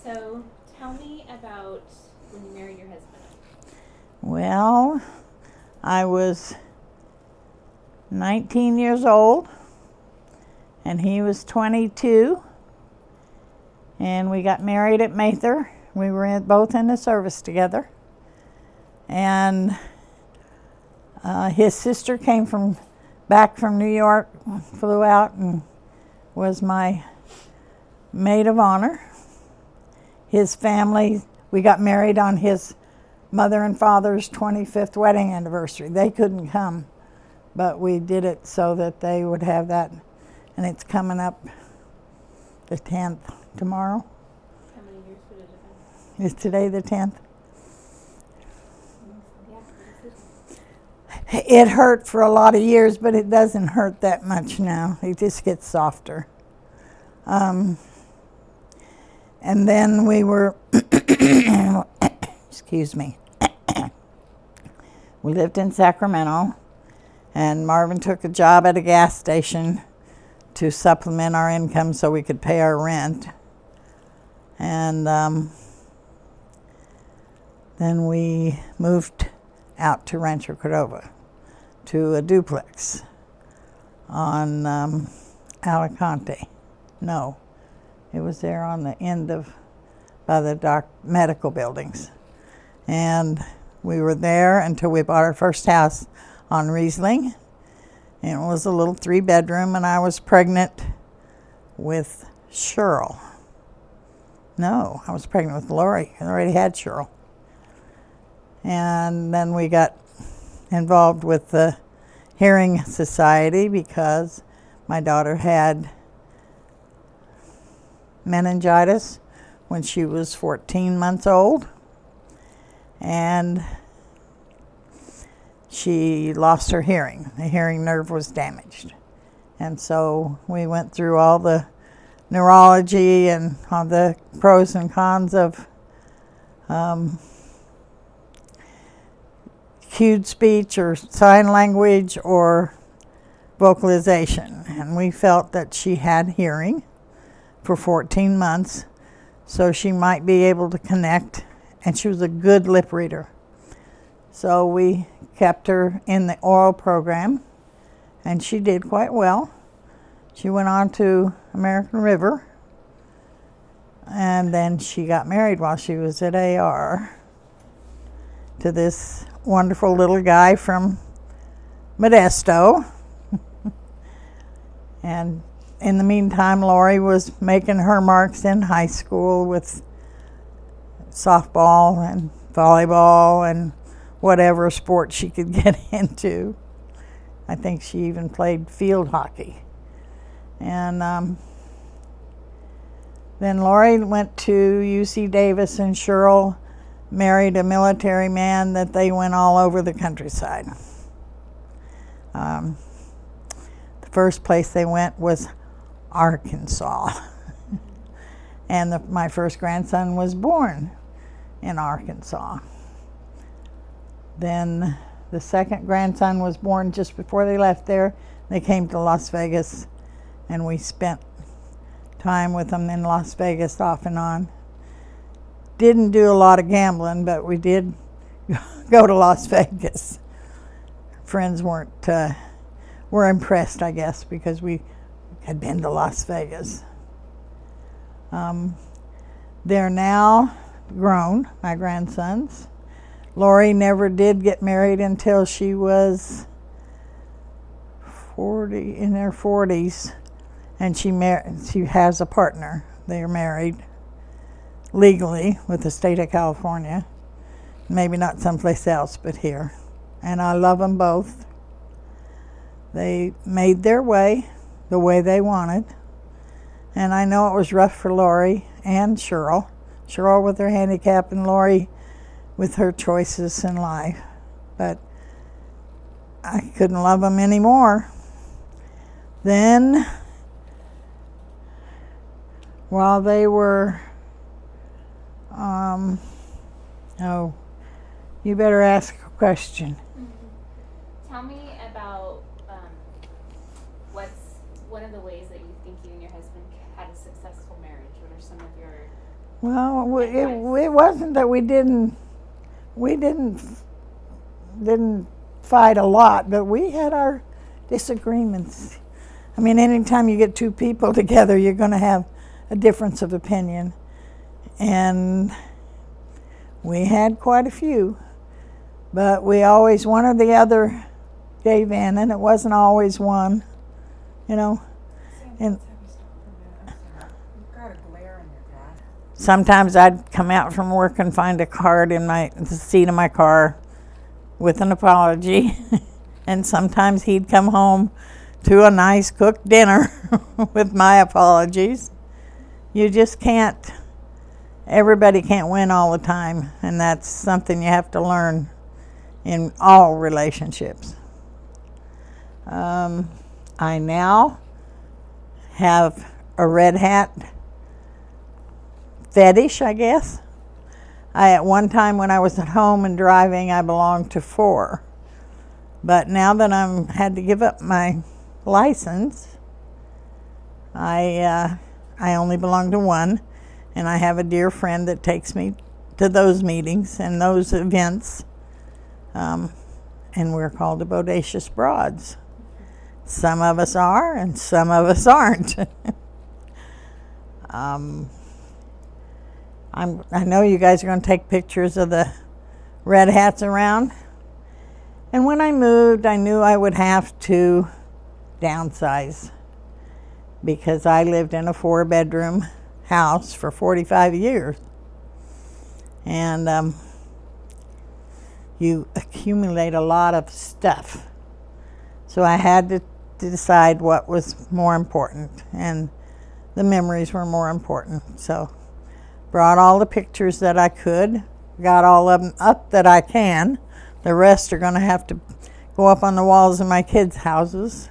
So tell me about when you married your husband. Well, I was 19 years old, and he was 22, and we got married at Mather. We were both in the service together, and his sister came back from New York, flew out and was my maid of honor. His family, we got married on his mother and father's 25th wedding anniversary. They couldn't come, but we did it so that they would have that. And it's coming up the 10th tomorrow. How many years would it have been? Is today the 10th? Yeah. It hurt for a lot of years, but it doesn't hurt that much now. It just gets softer. And then we were, excuse me, we lived in Sacramento, and Marvin took a job at a gas station to supplement our income so we could pay our rent. And then we moved out to Rancho Cordova to a duplex on Alicante. No, it was there on the end by the medical buildings. And we were there until we bought our first house on Riesling. And it was a little 3-bedroom, and I was pregnant with Cheryl. No, I was pregnant with Lori. I already had Cheryl. And then we got involved with the Hearing Society because my daughter had meningitis when she was 14 months old. And she lost her hearing. The hearing nerve was damaged. And so we went through all the neurology and all the pros and cons of cued speech or sign language or vocalization. And we felt that she had hearing for 14 months, so she might be able to connect. And she was a good lip reader. So we kept her in the oral program, and she did quite well. She went on to American River, and then she got married while she was at AR to this wonderful little guy from Modesto. And in the meantime, Lori was making her marks in high school with softball and volleyball and whatever sport she could get into. I think she even played field hockey. And then Lori went to UC Davis, and Cheryl married a military man that they went all over the countryside. The first place they went was Arkansas. And my first grandson was born in Arkansas. Then the second grandson was born just before they left there. They came to Las Vegas, and we spent time with them in Las Vegas off and on. Didn't do a lot of gambling, but we did go to Las Vegas. Friends were impressed, I guess, because we had been to Las Vegas. They're now grown, my grandsons. Lori never did get married until she was 40, in her 40s, and she has a partner. They are married legally with the state of California. Maybe not someplace else, but here. And I love them both. They made their way the way they wanted. And I know it was rough for Lori and Cheryl. Cheryl with her handicap and Lori with her choices in life. But I couldn't love them anymore. Then, while they were, you better ask a question. Mm-hmm. Tell me about what's one of the ways that you think you and your husband had a successful marriage. What are some of your Well, it wasn't that we didn't fight a lot, but we had our disagreements. I mean, anytime you get two people together, you're going to have a difference of opinion. And we had quite a few, but we always, one or the other gave in, and it wasn't always one, you know. And you've got a glare in your car. sometimes I'd come out from work and find a card in the seat of my car with an apology. And sometimes he'd come home to a nice cooked dinner with my apologies. You just can't, everybody can't win all the time, and that's something you have to learn in all relationships. I now have a red hat fetish, I guess. At one time when I was at home and driving, I belonged to 4. But now that I'm had to give up my license, I only belong to 1, and I have a dear friend that takes me to those meetings and those events, and we're called the Bodacious Broads. Some of us are, and some of us aren't. I know you guys are going to take pictures of the red hats around. And when I moved, I knew I would have to downsize because I lived in a 4-bedroom house for 45 years. And you accumulate a lot of stuff. So I had to decide what was more important, and the memories were more important. So brought all the pictures that I could, got all of them up that I can. The rest are going to have to go up on the walls of my kids' houses.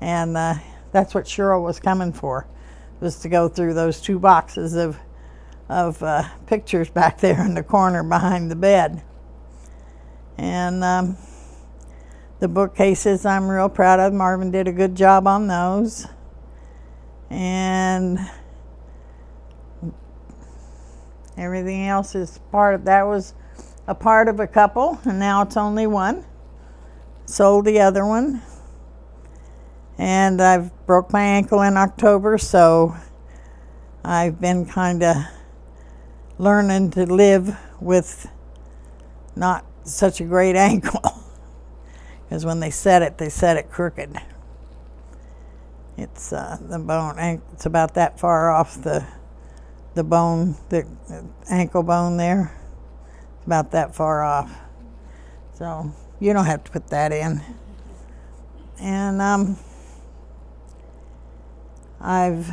And that's what Cheryl was coming for, was to go through those 2 boxes of pictures back there in the corner behind the bed. And the bookcases I'm real proud of. Marvin did a good job on those. And everything else is part of, that was a part of a couple, and now it's only 1. Sold the other one. And I've broke my ankle in October, so I've been kind of learning to live with not such a great ankle. Because when they set it crooked. It's the bone, it's about that far off the bone, the ankle bone there. It's about that far off. So you don't have to put that in. And I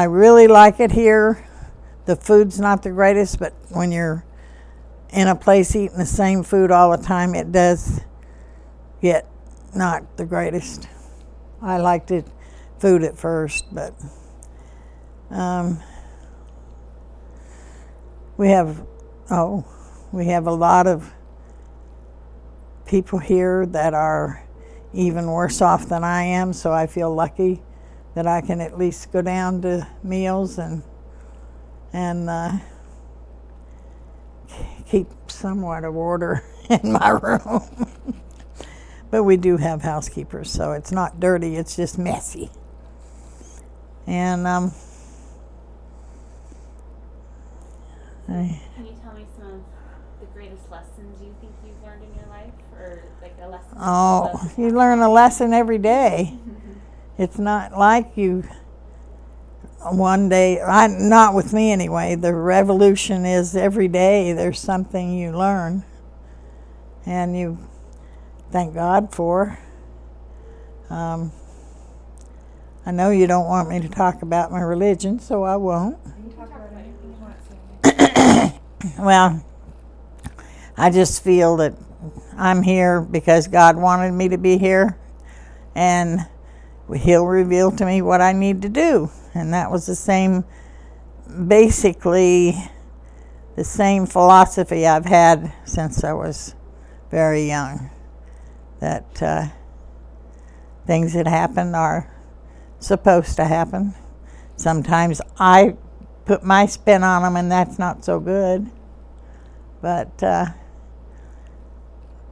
really like it here. The food's not the greatest, but when you're in a place eating the same food all the time, it does get not the greatest. I liked it food at first, but we have a lot of people here that are even worse off than I am, so I feel lucky that I can at least go down to meals and keep somewhat of order in my room. But we do have housekeepers, so it's not dirty, it's just messy. And can you tell me some of the greatest lessons you think you've learned in your life, or like a lesson? Oh, you learn a lesson every day. It's not like you one day, not with me anyway. The revolution is every day there's something you learn, and you thank God for. I know you don't want me to talk about my religion, so I won't. You can talk about anything you want, Sandy. Well, I just feel that I'm here because God wanted me to be here, and He'll reveal to me what I need to do. And that was basically the same philosophy I've had since I was very young. That things that happen are supposed to happen. Sometimes I put my spin on them, and that's not so good. But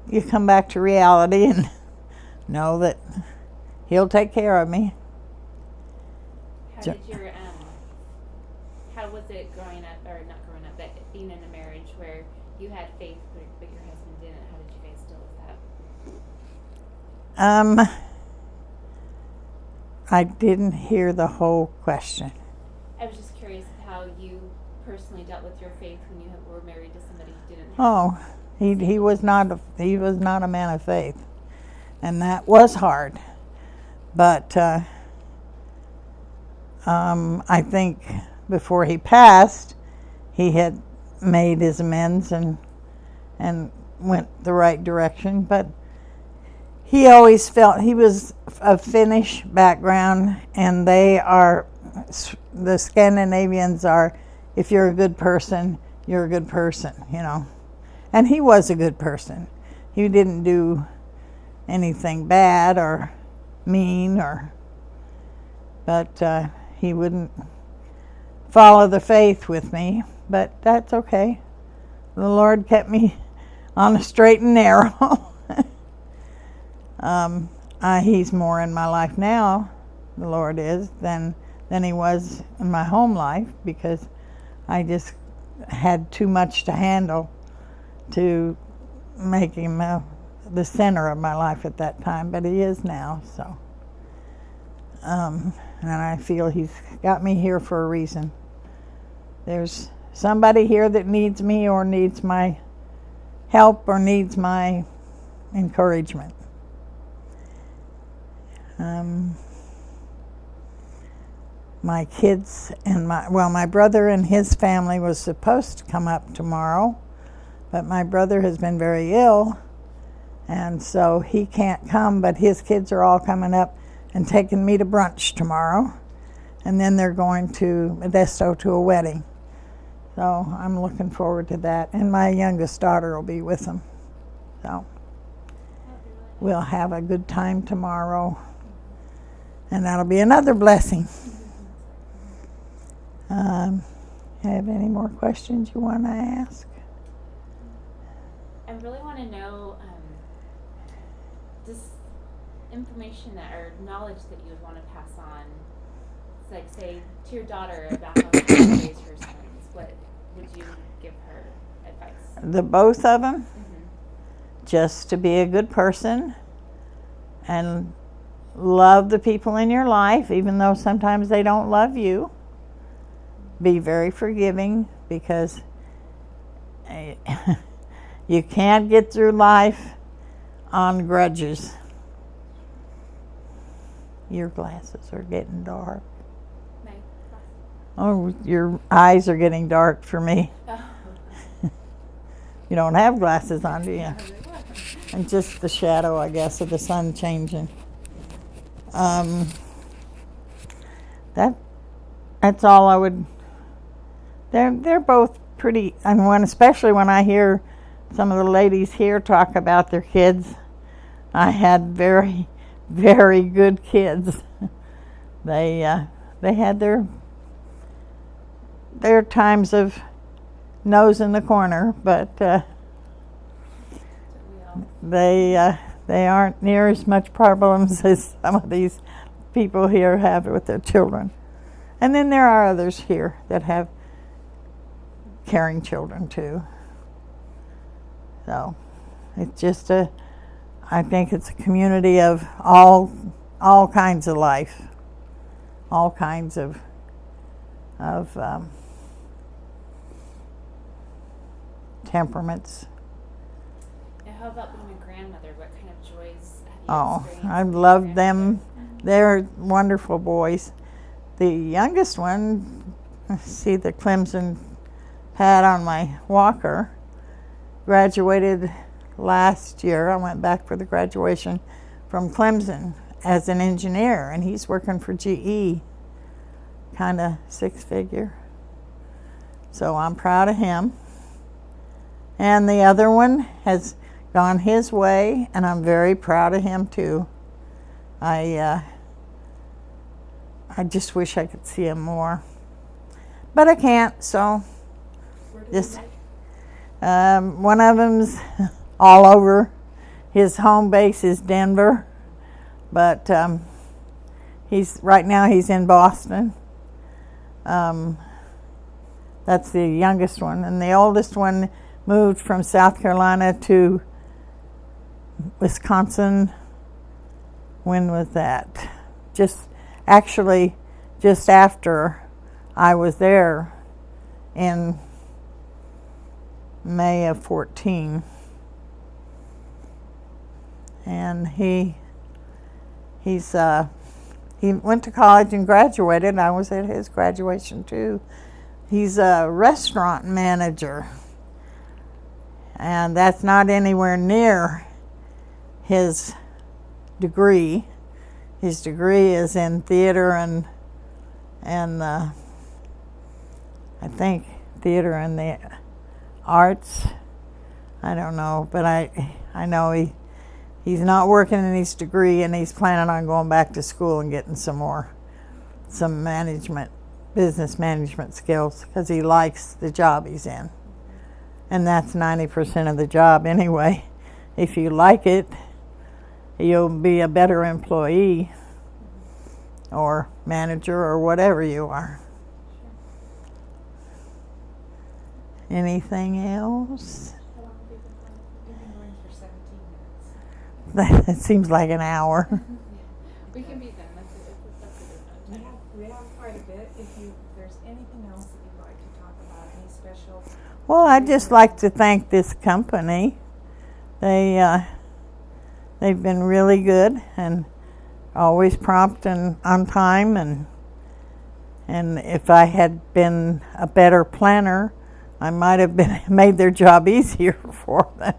you come back to reality and know that he'll take care of me. How was it growing up, or not growing up, but being in a marriage where you had faith but your husband didn't? How did you guys deal with that? I didn't hear the whole question. I was just curious how you personally dealt with your faith when you were married to somebody who didn't. He was not a man of faith, and that was hard. But I think before he passed, he had made his amends and went the right direction. But he always felt he was of Finnish background, and the Scandinavians are, if you're a good person, you're a good person, you know. And he was a good person. He didn't do anything bad or mean, but he wouldn't follow the faith with me. But that's okay. The Lord kept me on the straight and narrow. He's more in my life now, the Lord is, than he was in my home life, because I just had too much to handle to make him the center of my life at that time, but he is now. So, and I feel he's got me here for a reason. There's somebody here that needs me, or needs my help, or needs my encouragement. My kids and my brother and his family was supposed to come up tomorrow, but my brother has been very ill, and so he can't come, but his kids are all coming up and taking me to brunch tomorrow, and then they're going to Modesto to a wedding. So I'm looking forward to that, and my youngest daughter will be with them. So we'll have a good time tomorrow, and that'll be another blessing. Have any more questions you want to ask? I really want to know just information or knowledge that you would want to pass on. It's like, say, to your daughter about how to raise her sons. What would you give her advice? The both of them? Mm-hmm. Just to be a good person and love the people in your life, even though sometimes they don't love you. Be very forgiving, because you can't get through life on grudges. Your glasses are getting dark. My glasses. Oh, your eyes are getting dark for me. Oh. You don't have glasses on, do you? And just the shadow, I guess, of the sun changing. That's all I would. They're both pretty. I mean, especially when I hear some of the ladies here talk about their kids. I had very, very good kids. They had their times of nose in the corner, but they aren't near as much problems as some of these people here have with their children. And then there are others here that have caring children too. So it's just I think it's a community of all kinds of life, all kinds of temperaments. And how about being a grandmother? What kind of joys have you experienced? I loved them. They're wonderful boys. The youngest one, see the Clemson pad on my walker, graduated last year. I went back for the graduation from Clemson as an engineer, and he's working for GE, kind of six-figure. So I'm proud of him. And the other one has gone his way, and I'm very proud of him too. I just wish I could see him more. but I can't, so Where do just they live? one of them's all over. His home base is Denver, but right now he's in Boston. That's the youngest one, and the oldest one moved from South Carolina to Wisconsin. When was that? Just after I was there in May of 14. And he went to college and graduated. I was at his graduation too. He's a restaurant manager, and that's not anywhere near his degree. His degree is in theater and I think theater and the arts. I don't know, but I know he's not working in his degree, and he's planning on going back to school and getting some business management skills, because he likes the job he's in. And that's 90% of the job anyway. If you like it, you'll be a better employee or manager or whatever you are. Anything else? How long have you been going? We've been going for 17 minutes. That seems like an hour. We can be done. That's a good time. We have quite a bit. If there's anything else that you'd like to talk about, any special. Well, I'd just like to thank this company. They've been really good and always prompt and on time, and if I had been a better planner, I might have made their job easier for them.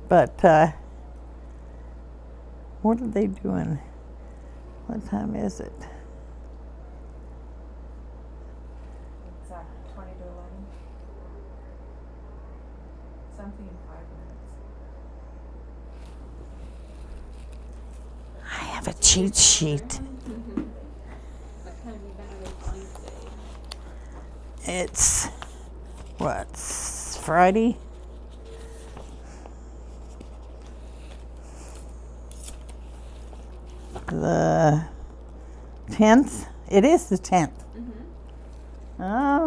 But what are they doing? What time is it? Exactly, 20 to 11. Something in 5 minutes. I have a cheat sheet. What time have you been away flying today? It's what's Friday? The 10th? It is the 10th. Mm-hmm. Oh,